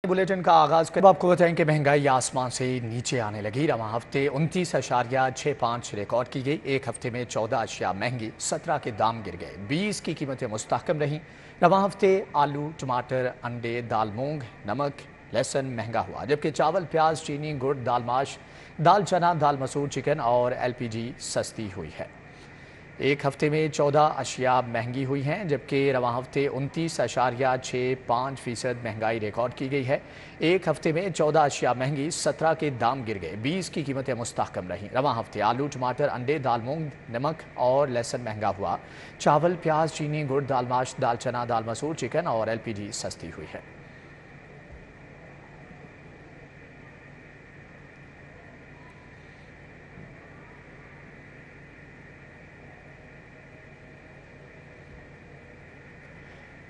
Bulletin का आगाज कर आपको बताएं कि महंगाई आसमान से नीचे आने लगी। रवां हफ्ते 29.65 रिकॉर्ड की गई। एक हफ्ते में 14 अशिया महंगी, 17 के दाम गिर गए, 20 की कीमतें मुस्तहकम रहीं। रवां हफ्ते आलू, टमाटर, अंडे, दाल मूंग, नमक, लहसुन महंगा हुआ, जबकि चावल, प्याज, चीनी, गुड़, दाल माश, दाल चना, दाल मसूर, चिकन और LPG सस्ती हुई है। एक हफ्ते में 14 अशिया महंगी हुई हैं, जबकि रवां हफ्ते 29.65% महंगाई रिकॉर्ड की गई है। एक हफ्ते में 14 अशिया महंगी, 17 के दाम गिर गए, 20 की कीमतें मुस्तहकम रहीं। रवां हफ्ते आलू, टमाटर, अंडे, दाल मूंग, नमक और लहसुन महंगा हुआ। चावल, प्याज, चीनी, गुड़, दाल माश, दाल चना, दाल मसूर, चिकन और LPG सस्ती हुई है।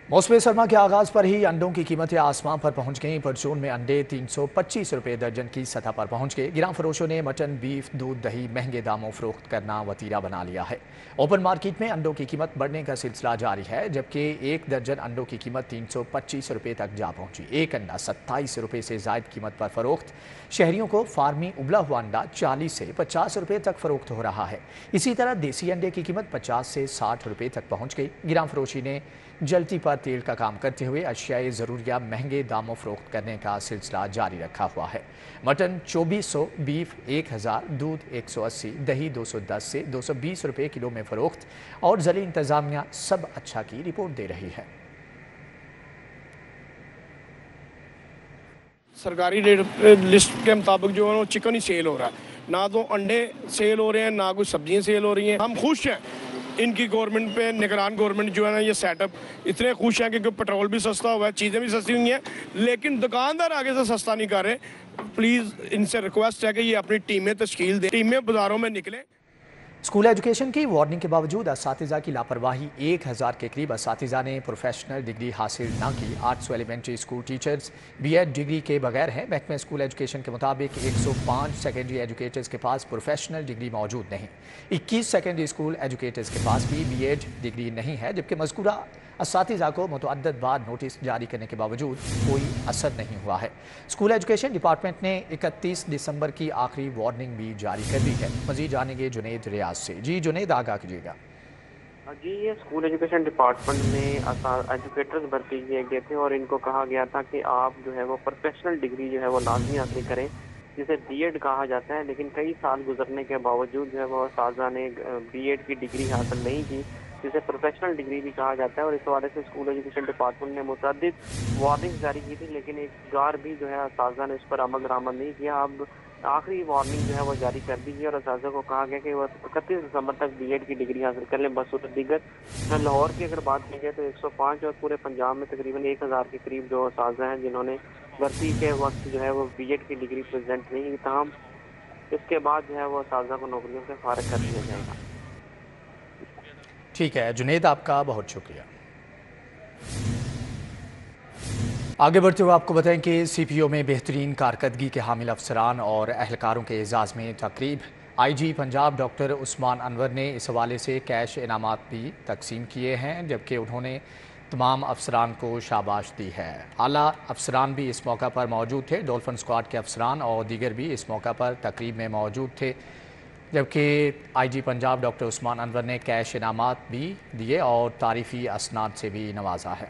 मौसम सरमा के आगाज पर ही अंडों की कीमतें आसमान पर पहुंच गईं। परचून में अंडे 325 रुपये दर्जन की सतह पर पहुंच गए। गिरां फरोशों ने मटन, बीफ, दूध, दही महंगे दामों फरोख्त करना वतीरा बना लिया है। ओपन मार्केट में अंडों की कीमत बढ़ने का सिलसिला जारी है, जबकि एक दर्जन अंडों की कीमत 325 रुपये तक जा पहुंची। एक अंडा 27 रुपये से जायद कीमत पर फरोख्त। शहरियों को फार्मी उबला हुआ अंडा 40 से 50 रुपये तक फरोख्त हो रहा है। इसी तरह देसी अंडे की कीमत 50 से 60 रुपये तक पहुंच गई। गिरां फरोशी ने जलती पर तेल का काम करते हुए अशियाए ज़रूरिया महंगे दामों फरोख्त करने का सिलसिला जारी रखा हुआ है। मटन 2400, बीफ 1000, दूध 180, दही 210 से 220 रुपये किलो में फरोख्त और ज़िली इंतज़ामिया सब अच्छा की रिपोर्ट दे रही है। सरकारी रेट लिस्ट के मुताबिक जो है वो चिकन ही सेल हो रहा है, ना तो अंडे सेल हो रहे हैं, ना कोई सब्जियां सेल हो रही हैं। हम खुश हैं इनकी गवर्नमेंट पे, निगरान गवर्नमेंट जो है ना, ये सेटअप इतने खुश हैं क्योंकि पेट्रोल भी सस्ता हुआ है, चीज़ें भी सस्ती हुई हैं, लेकिन दुकानदार आगे से सस्ता नहीं कर रहे। प्लीज़ इनसे रिक्वेस्ट है कि ये अपनी टीमें तश्कील दें, टीमें बाज़ारों में निकलें। स्कूल एजुकेशन की वार्निंग के बावजूद असातिज़ा की लापरवाही। 1000 के करीब असातिज़ा ने प्रोफेशनल डिग्री हासिल न की। 800 elementary school teachers BEd degree के बगैर हैं। महकमा स्कूल एजुकेशन के मुताबिक 105 सेकेंडरी एजुकेटर्स के पास प्रोफेशनल डिग्री मौजूद नहीं। 21 सेकेंडरी स्कूल एजुकेटर्स के पास भी BEd डिग्री नहीं है, जबकि मज़कूरा असातिज़ा को मुतअद्दिद बार नोटिस जारी करने के बावजूद कोई असर नहीं हुआ है। स्कूल एजुकेशन डिपार्टमेंट ने 31 दिसंबर की आखिरी वार्निंग भी जारी कर दी है। मज़ीद जानेंगे जुनेद रियाज से। जी जुनेद, आगाह कीजिएगा। जी, ये स्कूल एजुकेशन डिपार्टमेंट में एजुकेटर्स भर्ती किए गए थे और इनको कहा गया था कि आप जो है वो प्रोफेशनल डिग्री जो है वो लाजमी हासिल करें, जिसे BEd कहा जाता है। लेकिन कई साल गुजरने के बावजूद जो है वो साजा ने BEd की डिग्री हासिल नहीं की, जिसे प्रोफेशनल डिग्री भी कहा जाता है। और इस हवाले से स्कूल एजुकेशन डिपार्टमेंट ने मुतअद्दिद वार्निंग जारी की थी, लेकिन एक बार भी जो है साजा ने उस पर अमल दरामद नहीं किया। अब आखिरी वार्निंग जो है वो जारी कर दी गई और असातिज़ा को कहा गया कि वो 31 दिसंबर तक BEd की डिग्री हासिल कर लें बसूरत दीगर। लाहौर की अगर बात की जाए तो 105 और पूरे पंजाब में तकरीबन 1000 के करीब जो असातिज़ा हैं जिन्होंने भर्ती के वक्त जो है वो BEd की डिग्री प्रेजेंट नहीं की। तमाम इसके बाद जो है वो असातिज़ा को नौकरियों से फारिग कर दिया जाएगा। ठीक है जुनेद, आपका बहुत शुक्रिया। आगे बढ़ते हुए आपको बताएं कि CPO में बेहतरीन कारकर्दगी के हामिल अफसरान और अहलकारों के एजाज़ में तकरीब। IG पंजाब डॉक्टर उस्मान अनवर ने इस हवाले से कैश इनामात भी तकसीम किए हैं, जबकि उन्होंने तमाम अफसरान को शाबाश दी है। आला अफसरान भी इस मौका पर मौजूद थे। डॉल्फिन स्क्वाड के अफसरान और दीगर भी इस मौका पर तकरीब में मौजूद थे, जबकि IG पंजाब डॉक्टर उस्मान अनवर ने कैश इनामात भी दिए और तारीफ़ी असनाद से भी नवाजा है।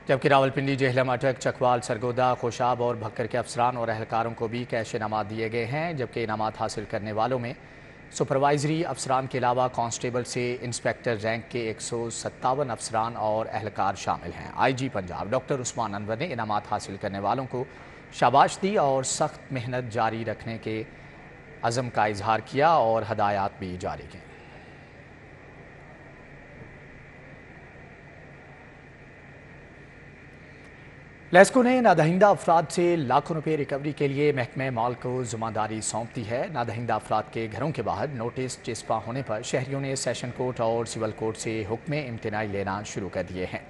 जबकि रावलपिंडी, जेहलम, अटक, चकवाल, सरगोदा, खोशाब और भक्कर के अफसरान और अहलकारों को भी कैश इनामात दिए गए हैं, जबकि इनामात हासिल करने वालों में सुपरवाइजरी अफसरान के अलावा कांस्टेबल से इंस्पेक्टर रैंक के 157 अफसरान और अहलकार शामिल हैं। IG पंजाब डॉक्टर उस्मान अनवर ने इनामात हासिल करने वालों को शाबाश दी और सख्त मेहनत जारी रखने के अज़म का इजहार किया और हदायत भी जारी की। लेस्को ने नादहिंदा अफराद से लाखों रुपए रिकवरी के लिए महकमे माल को जिम्मेदारी सौंप दी है। नादहिंदा अफराद के घरों के बाहर नोटिस चिस्पा होने पर शहरियों ने सेशन कोर्ट और सिविल कोर्ट से हुक्म इम्तनाई लेना शुरू कर दिए हैं।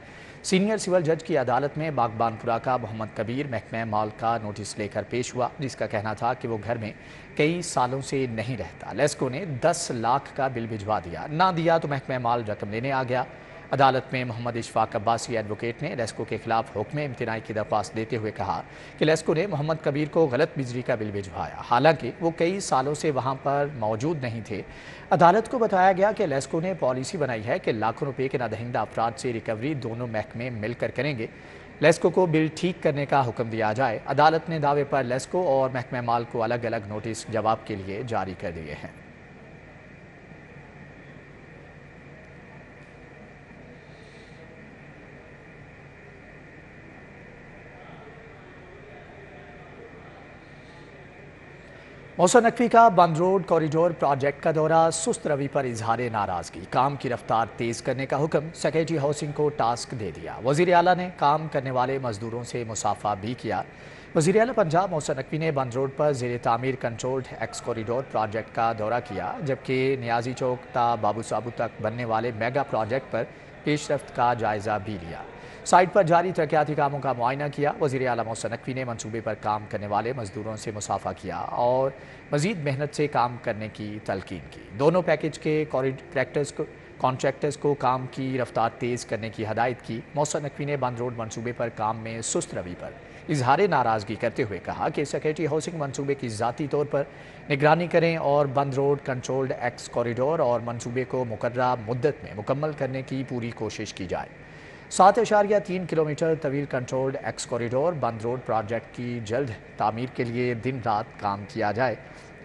सीनियर सिविल जज की अदालत में बागबानपुरा का मोहम्मद कबीर महकमा माल का नोटिस लेकर पेश हुआ, जिसका कहना था कि वो घर में कई सालों से नहीं रहता। लेस्को ने 10 लाख का बिल भिजवा दिया, ना दिया तो महकमा माल रकम लेने आ गया। अदालत में मोहम्मद इशफाक अब्बासी एडवोकेट ने लेस्को के खिलाफ हुक्म इम्तिनाई की दरख्वास्त देते हुए कहा कि लेस्को ने मोहम्मद कबीर को गलत बिजली का बिल भिजवाया, हालांकि वो कई सालों से वहां पर मौजूद नहीं थे। अदालत को बताया गया कि लेस्को ने पॉलिसी बनाई है कि लाखों रुपए के नादहिंदा अफराद से रिकवरी दोनों महकमे मिलकर करेंगे। लेस्को को बिल ठीक करने का हुक्म दिया जाए। अदालत ने दावे पर लेस्को और महकमा माल को अलग अलग नोटिस जवाब के लिए जारी कर दिए हैं। मौसम नकवी का बंद रोड कॉरिडोर प्रोजेक्ट का दौरा, सुस्त रवि पर इजहार नाराजगी, काम की रफ्तार तेज करने का हुक्म, सेक्रेटरी हाउसिंग को टास्क दे दिया। वजीर आला ने काम करने वाले मजदूरों से मुसाफा भी किया। वजीर आला पंजाब मौसम नकवी ने बंद रोड पर ज़ेर तामीर कंट्रोल्ड एक्स कॉरिडोर प्रोजेक्ट का दौरा किया, जबकि नियाजी चौक ता बाबू साबू तक बनने वाले मेगा प्रोजेक्ट पर पेशरफ्त का जायजा भी लिया। साइट पर जारी तरक्याती कामों का मुआयना किया। वज़ीर आला मौसम नकवी ने मनसूबे पर काम करने वाले मजदूरों से मुसाफा किया और मजीद मेहनत से काम करने की तलकीन की। दोनों पैकेज के कॉन्ट्रैक्टर्स को काम की रफ्तार तेज़ करने की हदायत की। मौसम नकवी ने बंद रोड मनसूबे पर काम में सुस्त रवि पर इजहार नाराज़गी करते हुए कहा कि सेक्रेटरी हाउसिंग मनसूबे की ज़ाती तौर पर निगरानी करें और बंद रोड कंट्रोल्ड एक्स कॉरिडोर और मनसूबे को मुकर्ररा मुद्दत में मुकम्मल करने की पूरी कोशिश की जाए। 7.3 किलोमीटर तवील कंट्रोल्ड एक्स कॉरिडोर बंद रोड प्रोजेक्ट की जल्द तामीर के लिए दिन रात काम किया जाए।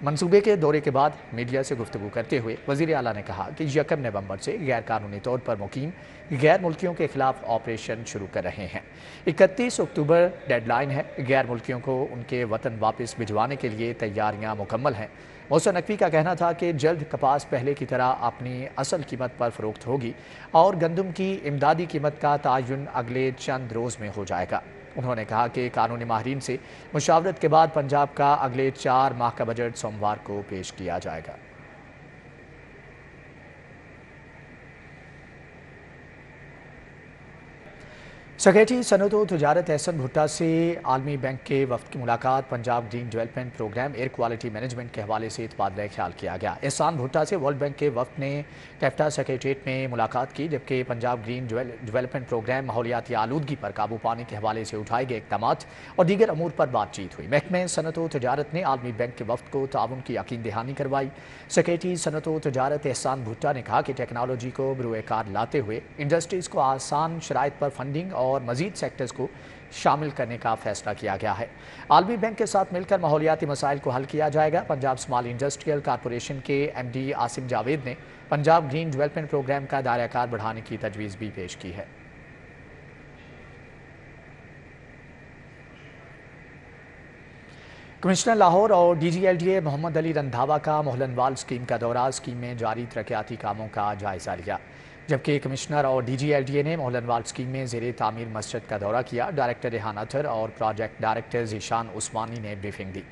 मनसूबे के दौरे के बाद मीडिया से गुफ्तगू करते हुए वज़ीर आला ने कहा कि 1 नवंबर से गैर कानूनी तौर पर मुकीम गैर मुल्कियों के खिलाफ ऑपरेशन शुरू कर रहे हैं। 31 अक्टूबर डेडलाइन है। गैर मुल्कियों को उनके वतन वापस भिजवाने के लिए तैयारियां मुकम्मल हैं। मौसम नकवी का कहना था कि जल्द कपास पहले की तरह अपनी असल कीमत पर फरोख्त होगी और गंदम की इमदादी कीमत का तयन अगले चंद रोज़ में हो जाएगा। उन्होंने कहा कि कानूनी माहिरीन से मुशावरत के बाद पंजाब का अगले 4 माह का बजट सोमवार को पेश किया जाएगा। सेक्रेटरी सनअत व तिजारत एहसन भुट्टा से आलमी बैंक के वफ्द की मुलाकात। Punjab green development programme air quality management के हवाले से तबादला ख्याल किया गया। एहसान भुट्टा से वर्ल्ड बैंक के वफ्द ने कैफ्टा सेक्रेटरीट में मुलाकात की, जबकि पंजाब ग्रीन डेवलपमेंट प्रोग्राम माहौलियाती आलूदगी पर काबू पाने के हवाले से उठाए गए इक़दाम और दीगर अमूर पर बातचीत हुई। महकमे सनअत व तिजारत ने आलमी बैंक के वफ्द को ताउन की यकीन दहानी करवाई। सेक्रेटरी सनअत व तिजारत एहसान भुट्टा ने कहा कि टेक्नोलॉजी को बरूए कार लाते हुए इंडस्ट्रीज़ को आसान शराइत पर फंडिंग और मजीद सेक्टर्स को शामिल करने का फैसला किया गया है। आलमी बैंक के साथ मिलकर माहौलियाती मसाइल को हल किया जाएगा। पंजाब स्मॉल इंडस्ट्रियल कॉरपोरेशन के MD आसिम जावेद ने पंजाब ग्रीन डेवलपमेंट प्रोग्राम का दायरा-कार बढ़ाने की तजवीज़ भी पेश की है। कमिश्नर लाहौर और DGLDA मोहम्मद अली रंधावा का मोहलनवाल स्कीम का दौरा, स्कीम में जारी तरक्याती कामों का जायजा लिया, जबकि कमिश्नर और DGLDA ने मोहलनवाल स्कीम में ज़ेरे तामीर मस्जिद का दौरा किया। डायरेक्टर रेहान अतर और प्रोजेक्ट डायरेक्टर ज़ीशान उस्मानी ने ब्रीफिंग दी।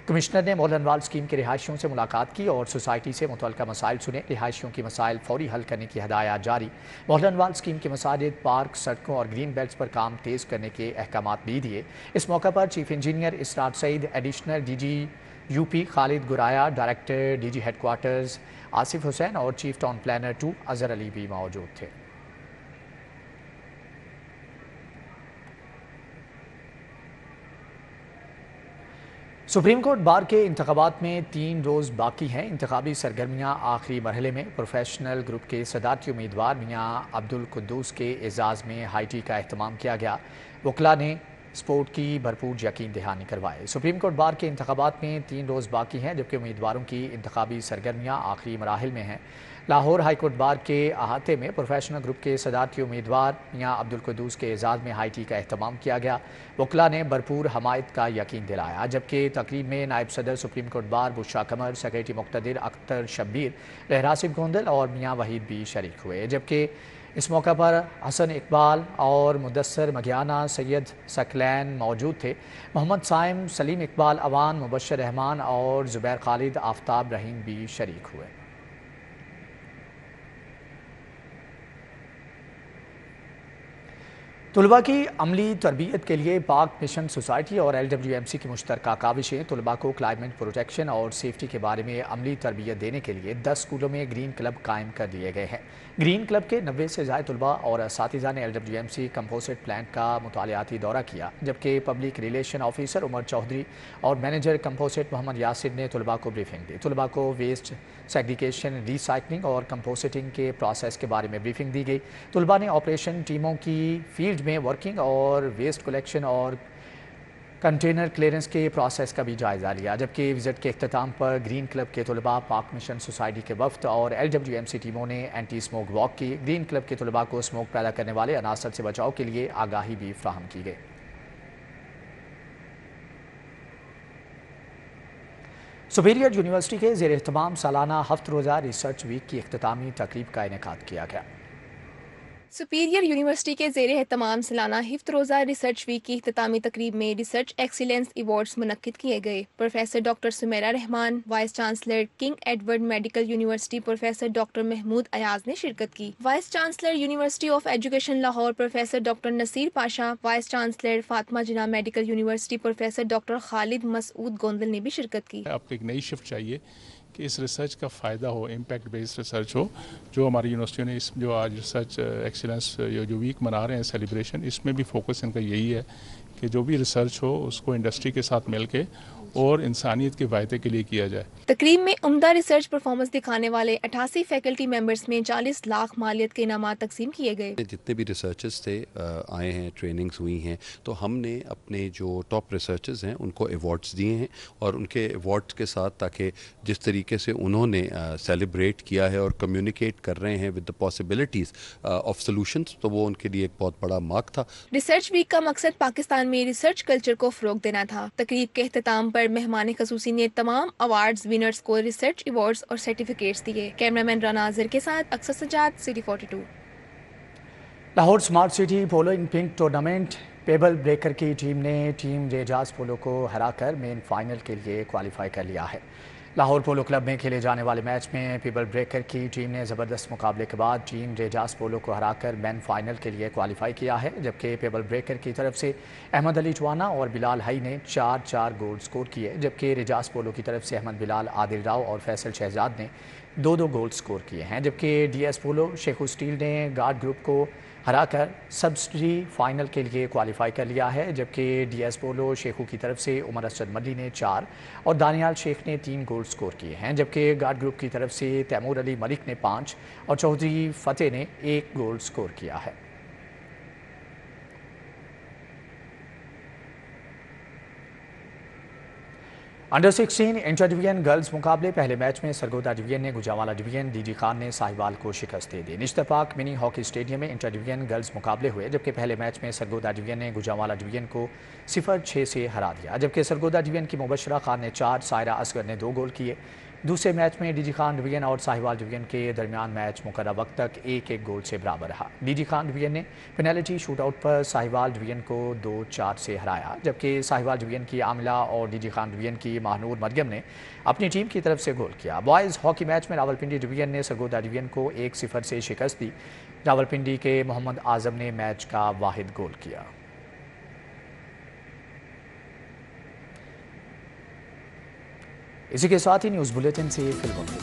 कमिश्नर ने मोहलनवाल स्कीम के रिहायशियों से मुलाकात की और सोसाइटी से मुतल्लिका मसाइल सुने। रिहायशियों की मसाइल फौरी हल करने की हदायत जारी। मोहलनवाल स्कीम के मसाजिद, पार्क, सड़कों और ग्रीन बेल्ट्स पर काम तेज़ करने के अहकामात भी दिए। इस मौका पर chief engineer Israr Saeed, additional DG UP Khalid Guraya, director DG headquarters Asif Hussain और chief town planner 2 Azhar Ali भी मौजूद थे। सुप्रीम कोर्ट बार के इंतखाबात में 3 रोज़ बाकी हैं। इंतखाबी सरगर्मियाँ आखिरी मरहले में। प्रोफेशनल ग्रुप के सदारती उम्मीदवार मियाँ अब्दुल कुद्दूस के एजाज़ में हाई टी का अहतमाम किया गया। वकला ने स्पोर्ट की भरपूर यकीन दहानी करवाए। सुप्रीम कोर्ट बार के इंतखाबात में 3 रोज़ बाकी हैं, जबकि उम्मीदवारों की इंतखाबी सरगर्मियाँ आखिरी मराहिल में हैं। लाहौर हाई कोर्ट बार के अहाते में प्रोफेशनल ग्रुप के सदारती उम्मीदवार मियाँ अब्दुल कुद्दूस के एजाज़ में हाई टी का अहतमाम किया गया। वकला ने भरपूर हमायत का यकीन दिलाया, जबकि तकरीब में नायब सदर सुप्रीम कोर्ट बार बुशरा कमर, सेक्रेटरी मुक्तदिर अख्तर शब्बीर, रहरासिब गोंदल और मियाँ वहीद भी शरीक हुए। जबकि इस मौका पर हसन इकबाल और मुदस्सर मगियाना, सैयद सकलैन मौजूद थे। मोहम्मद साइम, सलीम इकबाल अवान, मुबशर रहमान और ज़ुबैर खालिद, आफ्ताब रहीम भी शरीक हुए। طلباء کی عملی تربیت کے لیے پاک مشن سوسائٹی اور LWMC کی مشترکہ کاوشیں طلباء کو کلائمیٹ پروٹیکشن اور سیفٹی کے بارے میں عملی تربیت دینے کے لیے 10 اسکولوں میں گرین کلب قائم کر دیے گئے ہیں۔ گرین کلب کے 90 سے زائد طلباء اور اساتذہ نے LWMC کمپوزٹ پلانٹ کا مطالعاتی دورہ کیا، جبکہ پبلک ریلیشن آفیسر عمر چودھری اور مینیجر کمپوزٹ محمد یاسر نے طلباء کو بریفنگ دی۔ طلباء کو ویسٹ سیگریگیشن، ری سائیکلنگ اور کمپوسٹنگ کے پروسیس کے بارے میں بریفنگ دی گئی۔ طلباء نے آپریشن ٹیموں کی فیلڈ میں ورکنگ اور ویسٹ کلیکشن اور کنٹینر کلیئرنس کے پروسیس کا بھی جائزہ لیا، جبکہ وزٹ کے اختتام پر گرین کلب کے طلباء، پاک مشن سوسائٹی کے وفد اور LWMC ٹیموں نے اینٹی اسموک واک کی۔ گرین کلب کے طلباء کو اسموک پیدا کرنے والے عناصر سے بچاؤ کے لیے آگاہی بھی فراہم کی گئی۔ سپیریئر یونیورسٹی کے زیر اہتمام سالانہ 7 روزہ ریسرچ ویک کی اختتامی تقریب کا انعقاد کیا گیا۔ سپیریئر یونیورسٹی کے زیر اہتمام سالانہ 7 روزہ ریسرچ ویک کی اختتامی تقریب میں ریسرچ ایکسیلنس ایوارڈز منعقد کیے گئے۔ Professor doctor Sameera Rehman, vice chancellor King Edward medical university professor doctor Mahmood Ayaz نے شرکت کی۔ Vice chancellor university of education Lahore professor doctor Naseer Pasha, vice chancellor Fatima Jinnah medical university professor doctor Khalid Masood Gondal نے بھی شرکت کی۔ آپ کو ایک نئی شفٹ چاہیے کہ اس ریسرچ کا فائدہ ہو، امپیکٹ بیسڈ ریسرچ ہو، جو ہماری یونیورسٹیوں نے اس جو آج ریسرچ ایکسیلنس جو ویک منا رہے ہیں سیلیبریشن، اس میں بھی فوکس ان کا یہی ہے کہ جو بھی ریسرچ ہو اس کو انڈسٹری کے ساتھ مل کے اور انسانیت کے فائدے کے لیے کیا جائے۔ تقریب میں عمدہ ریسرچ پرفارمنس دکھانے والے 88 فیکلٹی ممبرز میں 40 لاکھ مالیت کے انعامات تقسیم کیے گئے۔ جتنے بھی ریسرچرز تھے آئے ہیں، ٹریننگز ہوئی ہیں، تو ہم نے اپنے جو ٹاپ ریسرچرز ہیں ان کو ایوارڈز دیے ہیں، اور ان کے ایوارڈز کے ساتھ تاکہ جس طریقے سے انہوں نے سیلیبریٹ کیا ہے اور کمیونیکیٹ کر رہے ہیں with the possibilities of solutions, تو وہ ان کے لیے ایک بہت بڑا مارک تھا۔ ریسرچ ویک کا مقصد پاکستان میں ریسرچ کلچر کو فروغ دینا تھا۔ تقریب کے اختتام پر مہمان خصوصی نے تمام ایوارڈز ونرز کو ریسرچ ایوارڈز اور سرٹیفکیٹس دیے۔ کیمرامین رانا اظہر کے ساتھ اکثر Sajjad, city 42۔ Lahore smart city polo in pink tournament pebble breaker کی ٹیم نے ٹیم ریجاز پولو کو ہرا کر مین فائنل کے لیے کوالیفائی کر لیا ہے۔ لاہور پولو کلب میں کھیلے جانے والے میچ میں پیبل بریکر کی ٹیم نے زبردست مقابلے کے بعد ٹیم ریجاز پولو کو ہرا کر مین فائنل کے لیے کوالیفائی کیا ہے، جبکہ پیبل بریکر کی طرف سے احمد علی ٹوانا اور بلال ہائی نے 4 گول سکور کیے، جبکہ ریجاز پولو کی طرف سے احمد بلال، عادل راؤ اور فیصل شہزاد نے 2 گول سکور کیے ہیں، جبکہ DS پولو شیخو اسٹیل نے گارڈ گروپ کو ہرا کر سبسٹری فائنل کے لیے کوالیفائی کر لیا ہے، جبکہ DS پولو شیخو کی طرف سے عمر اسد ملی نے 4 اور دانیال شیخ نے 3 گول سکور کیے ہیں، جبکہ گارڈ گروپ کی طرف سے تیمور علی ملک نے 5 اور چودھری فتح نے 1 گول سکور کیا ہے۔ انڈر 16 انٹر ڈویژن گرلز مقابلے پہلے میچ میں سرگودا ڈویژن نے گوجرانوالہ ڈویژن، DG خان نے ساہیوال کو شکست دے دی۔ نشتر پارک منی ہاکی اسٹیڈیم میں انٹر ڈویژن گرلز مقابلے ہوئے، جبکہ پہلے میچ میں سرگودا ڈویژن نے گوجرانوالہ ڈویژن کو 0-6 سے ہرا دیا، جبکہ سرگودا ڈویژن کی مبشرہ خان نے 4، سائرہ اصغر نے 2 گول کیے۔ دوسرے میچ میں DG خان ڈویژن اور ساہیوال ڈویژن کے درمیان میچ مقررہ وقت تک 1-1 گول سے برابر رہا۔ DG خان ڈویژن نے پینلٹی شوٹ آؤٹ پر ساہیوال ڈویژن کو 2-4 سے ہرایا، جبکہ ساہیوال ڈویژن کی عاملہ اور DG خان ڈویژن کی ماہنور مریم نے اپنی ٹیم کی طرف سے گول کیا۔ بوائز ہاکی میچ میں راولپنڈی ڈویژن نے سرگودا ڈویژن کو 1-0 سے شکست دی۔ راولپنڈی کے محمد اعظم نے میچ کا واحد گول کیا۔ اسی کے ساتھ ہی نیوز بلیٹن سے فی الوقت